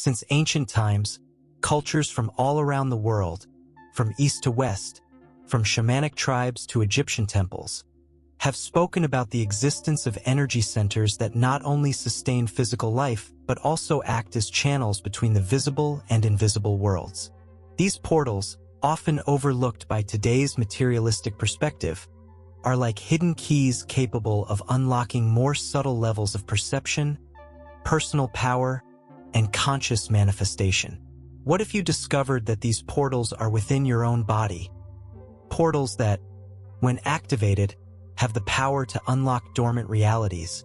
Since ancient times, cultures from all around the world, from east to west, from shamanic tribes to Egyptian temples, have spoken about the existence of energy centers that not only sustain physical life, but also act as channels between the visible and invisible worlds. These portals, often overlooked by today's materialistic perspective, are like hidden keys capable of unlocking more subtle levels of perception, personal power, and conscious manifestation. What if you discovered that these portals are within your own body? Portals that, when activated, have the power to unlock dormant realities,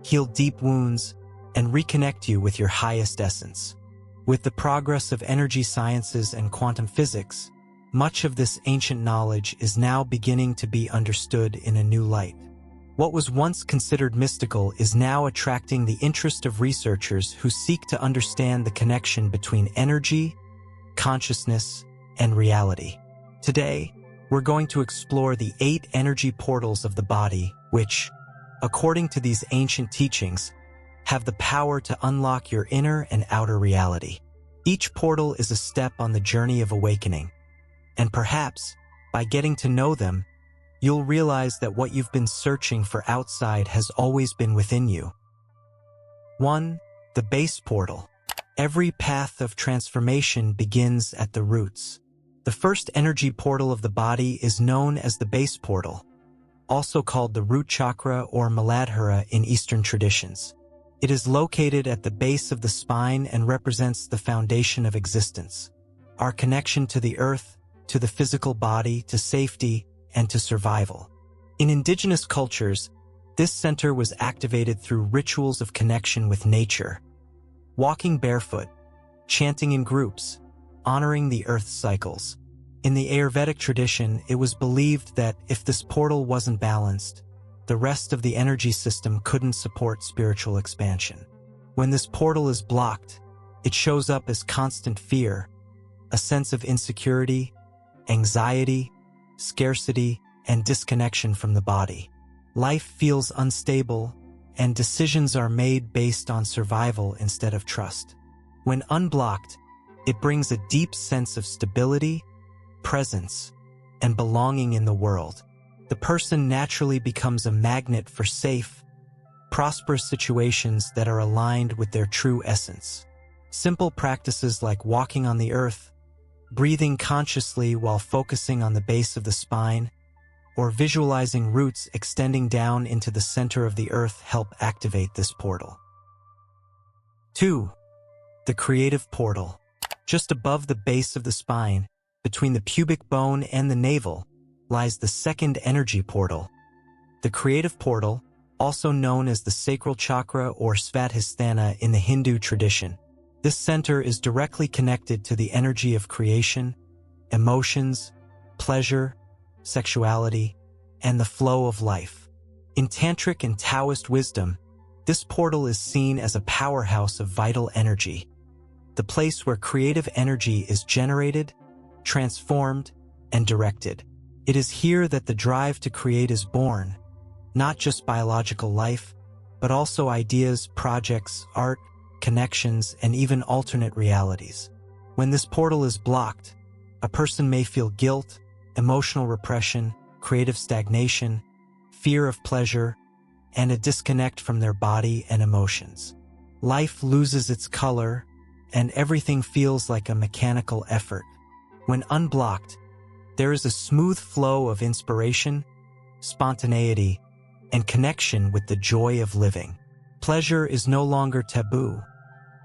heal deep wounds, and reconnect you with your highest essence. With the progress of energy sciences and quantum physics, much of this ancient knowledge is now beginning to be understood in a new light. What was once considered mystical is now attracting the interest of researchers who seek to understand the connection between energy, consciousness, and reality. Today, we're going to explore the 8 energy portals of the body, which, according to these ancient teachings, have the power to unlock your inner and outer reality. Each portal is a step on the journey of awakening, and perhaps, by getting to know them, you'll realize that what you've been searching for outside has always been within you. 1. The base portal. Every path of transformation begins at the roots. The first energy portal of the body is known as the base portal, also called the root chakra or Muladhara in Eastern traditions. It is located at the base of the spine and represents the foundation of existence, our connection to the earth, to the physical body, to safety, and to survival. In indigenous cultures, this center was activated through rituals of connection with nature, walking barefoot, chanting in groups, honoring the earth's cycles. In the Ayurvedic tradition, it was believed that if this portal wasn't balanced, the rest of the energy system couldn't support spiritual expansion. When this portal is blocked, it shows up as constant fear, a sense of insecurity, anxiety, scarcity, and disconnection from the body. Life feels unstable, and decisions are made based on survival instead of trust. When unblocked, it brings a deep sense of stability, presence, and belonging in the world. The person naturally becomes a magnet for safe, prosperous situations that are aligned with their true essence. Simple practices like walking on the earth, breathing consciously while focusing on the base of the spine, or visualizing roots extending down into the center of the earth help activate this portal. 2. The creative portal. Just above the base of the spine, between the pubic bone and the navel, lies the second energy portal. The creative portal, also known as the sacral chakra or Svadhisthana in the Hindu tradition. This center is directly connected to the energy of creation, emotions, pleasure, sexuality, and the flow of life. In Tantric and Taoist wisdom, this portal is seen as a powerhouse of vital energy, the place where creative energy is generated, transformed, and directed. It is here that the drive to create is born, not just biological life, but also ideas, projects, art, connections, and even alternate realities. When this portal is blocked, a person may feel guilt, emotional repression, creative stagnation, fear of pleasure, and a disconnect from their body and emotions. Life loses its color, and everything feels like a mechanical effort. When unblocked, there is a smooth flow of inspiration, spontaneity, and connection with the joy of living. Pleasure is no longer taboo.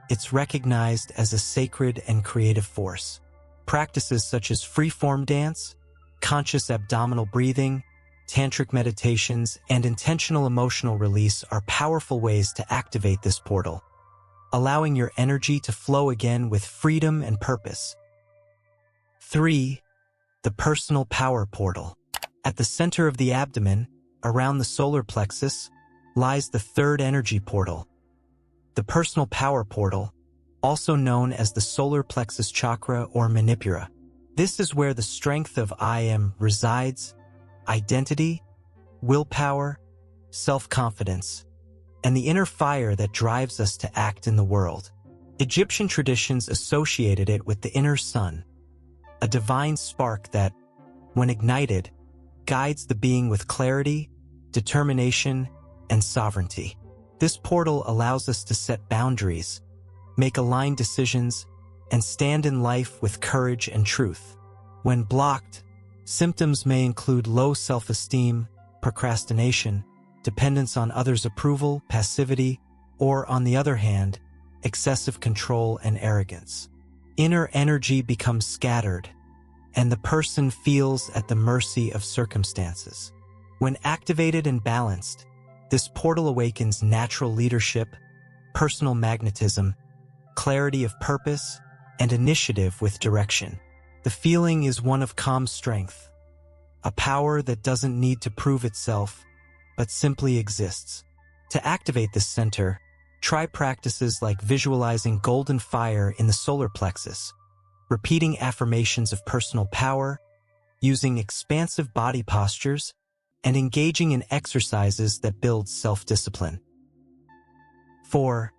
It's recognized as a sacred and creative force. Practices such as free-form dance, conscious abdominal breathing, tantric meditations, and intentional emotional release are powerful ways to activate this portal, allowing your energy to flow again with freedom and purpose. 3. The personal power portal. At the center of the abdomen, around the solar plexus, lies the third energy portal. The personal power portal, also known as the solar plexus chakra or Manipura. This is where the strength of I am resides, identity, willpower, self-confidence, and the inner fire that drives us to act in the world. Egyptian traditions associated it with the inner sun, a divine spark that, when ignited, guides the being with clarity, determination, and sovereignty. This portal allows us to set boundaries, make aligned decisions, and stand in life with courage and truth. When blocked, symptoms may include low self-esteem, procrastination, dependence on others' approval, passivity, or, on the other hand, excessive control and arrogance. Inner energy becomes scattered, and the person feels at the mercy of circumstances. When activated and balanced, this portal awakens natural leadership, personal magnetism, clarity of purpose, and initiative with direction. The feeling is one of calm strength, a power that doesn't need to prove itself, but simply exists. To activate this center, try practices like visualizing golden fire in the solar plexus, repeating affirmations of personal power, using expansive body postures, and engaging in exercises that build self-discipline. 4.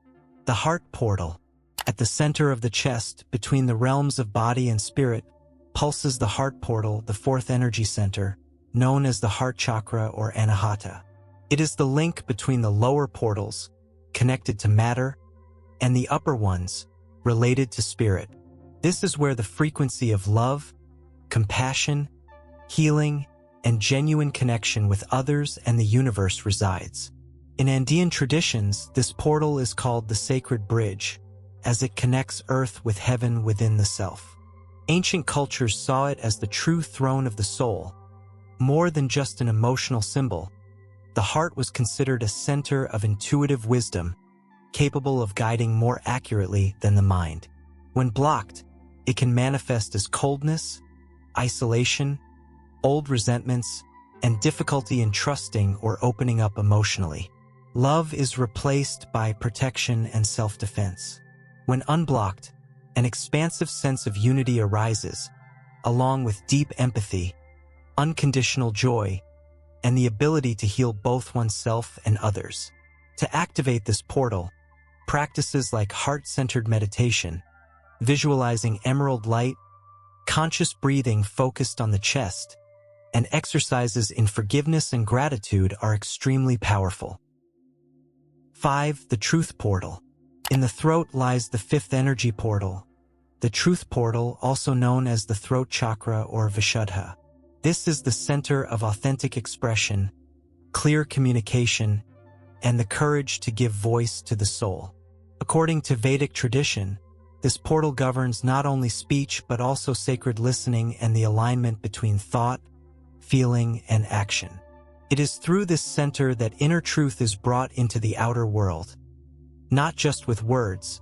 The heart portal. At the center of the chest, between the realms of body and spirit, pulses the heart portal, the fourth energy center, known as the heart chakra or anahata. It is the link between the lower portals, connected to matter, and the upper ones, related to spirit. This is where the frequency of love, compassion, healing, and genuine connection with others and the universe resides. In Andean traditions, this portal is called the sacred bridge, as it connects earth with heaven within the self. Ancient cultures saw it as the true throne of the soul. More than just an emotional symbol, the heart was considered a center of intuitive wisdom, capable of guiding more accurately than the mind. When blocked, it can manifest as coldness, isolation, old resentments, and difficulty in trusting or opening up emotionally. Love is replaced by protection and self-defense. When unblocked, an expansive sense of unity arises, along with deep empathy, unconditional joy, and the ability to heal both oneself and others. To activate this portal, practices like heart-centered meditation, visualizing emerald light, conscious breathing focused on the chest, and exercises in forgiveness and gratitude are extremely powerful. 5. The truth portal. In the throat lies the fifth energy portal, the truth portal, also known as the throat chakra or Vishuddha. This is the center of authentic expression, clear communication, and the courage to give voice to the soul. According to Vedic tradition, this portal governs not only speech but also sacred listening and the alignment between thought, feeling, and action. It is through this center that inner truth is brought into the outer world, not just with words,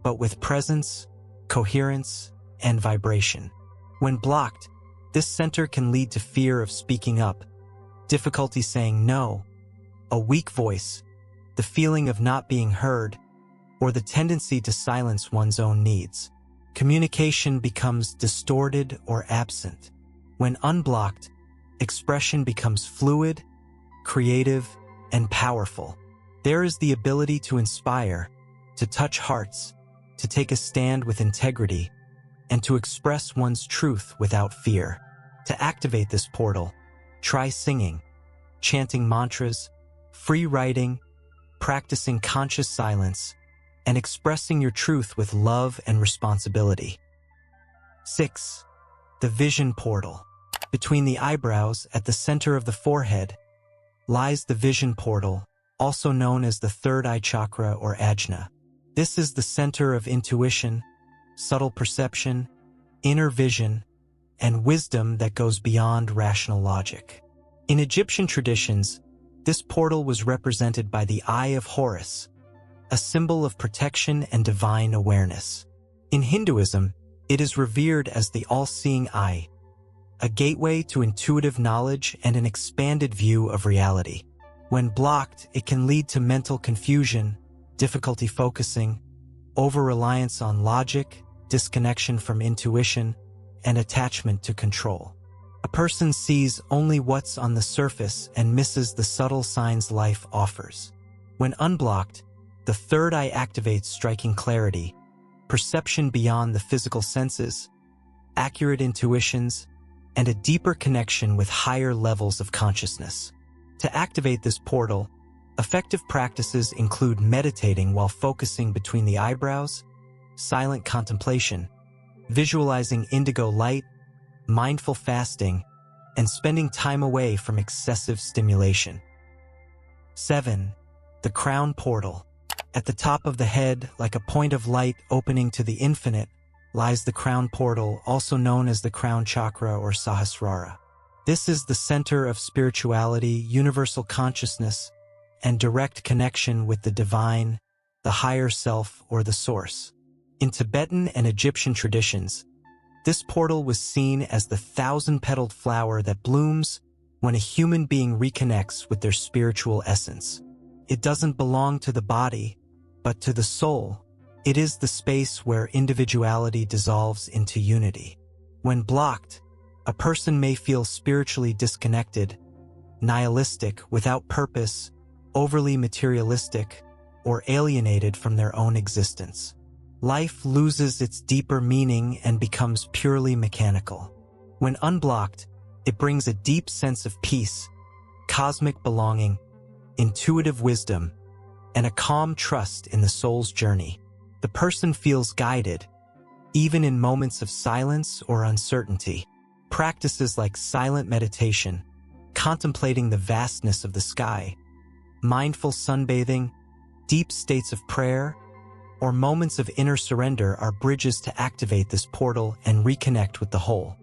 but with presence, coherence, and vibration. When blocked, this center can lead to fear of speaking up, difficulty saying no, a weak voice, the feeling of not being heard, or the tendency to silence one's own needs. Communication becomes distorted or absent. When unblocked, expression becomes fluid, creative, and powerful. There is the ability to inspire, to touch hearts, to take a stand with integrity, and to express one's truth without fear. To activate this portal, try singing, chanting mantras, free writing, practicing conscious silence, and expressing your truth with love and responsibility. 6. The vision portal. Between the eyebrows, at the center of the forehead, lies the vision portal, also known as the third eye chakra or ajna. This is the center of intuition, subtle perception, inner vision, and wisdom that goes beyond rational logic. In Egyptian traditions, this portal was represented by the Eye of Horus, a symbol of protection and divine awareness. In Hinduism, it is revered as the all-seeing eye, a gateway to intuitive knowledge and an expanded view of reality. When blocked, it can lead to mental confusion, difficulty focusing, over-reliance on logic, disconnection from intuition, and attachment to control. A person sees only what's on the surface and misses the subtle signs life offers. When unblocked, the third eye activates, striking clarity, perception beyond the physical senses, accurate intuitions, and a deeper connection with higher levels of consciousness. To activate this portal, effective practices include meditating while focusing between the eyebrows, silent contemplation, visualizing indigo light, mindful fasting, and spending time away from excessive stimulation. 7. The crown portal. At the top of the head, like a point of light opening to the infinite, lies the crown portal, also known as the crown chakra or Sahasrara. This is the center of spirituality, universal consciousness, and direct connection with the divine, the higher self, or the source. In Tibetan and Egyptian traditions, this portal was seen as the thousand-petaled flower that blooms when a human being reconnects with their spiritual essence. It doesn't belong to the body, but to the soul. It is the space where individuality dissolves into unity. When blocked, a person may feel spiritually disconnected, nihilistic, without purpose, overly materialistic, or alienated from their own existence. Life loses its deeper meaning and becomes purely mechanical. When unblocked, it brings a deep sense of peace, cosmic belonging, intuitive wisdom, and a calm trust in the soul's journey. The person feels guided, even in moments of silence or uncertainty. Practices like silent meditation, contemplating the vastness of the sky, mindful sunbathing, deep states of prayer, or moments of inner surrender are bridges to activate this portal and reconnect with the whole.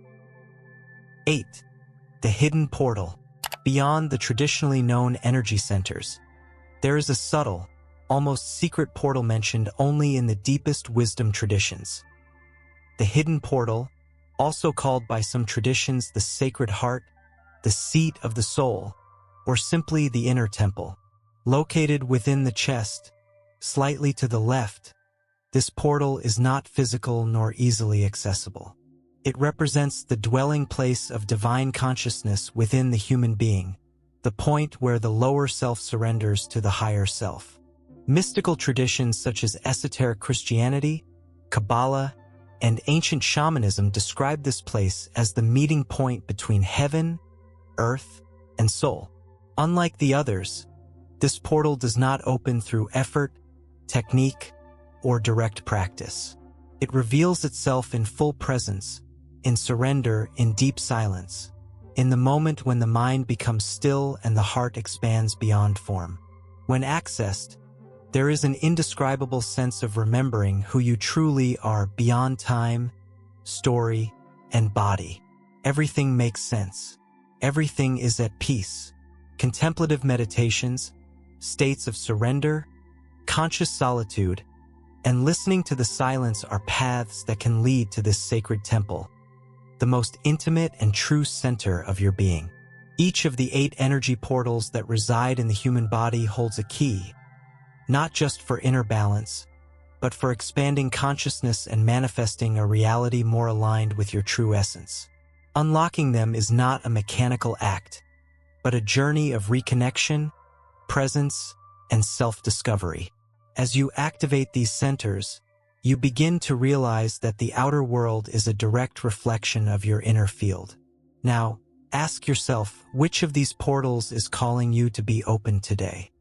8. The hidden portal. Beyond the traditionally known energy centers, there is a subtle, almost secret portal mentioned only in the deepest wisdom traditions. The hidden portal, also called by some traditions the Sacred Heart, the seat of the soul, or simply the inner temple, located within the chest, slightly to the left, this portal is not physical nor easily accessible. It represents the dwelling place of divine consciousness within the human being, the point where the lower self surrenders to the higher self. Mystical traditions such as esoteric Christianity, Kabbalah, and ancient shamanism describe this place as the meeting point between heaven, earth, and soul. Unlike the others, this portal does not open through effort, technique, or direct practice. It reveals itself in full presence, in surrender, in deep silence, in the moment when the mind becomes still and the heart expands beyond form. When accessed, there is an indescribable sense of remembering who you truly are beyond time, story, and body. Everything makes sense. Everything is at peace. Contemplative meditations, states of surrender, conscious solitude, and listening to the silence are paths that can lead to this sacred temple, the most intimate and true center of your being. Each of the 8 energy portals that reside in the human body holds a key, not just for inner balance, but for expanding consciousness and manifesting a reality more aligned with your true essence. Unlocking them is not a mechanical act, but a journey of reconnection, presence, and self-discovery. As you activate these centers, you begin to realize that the outer world is a direct reflection of your inner field. Now, ask yourself, which of these portals is calling you to be open today?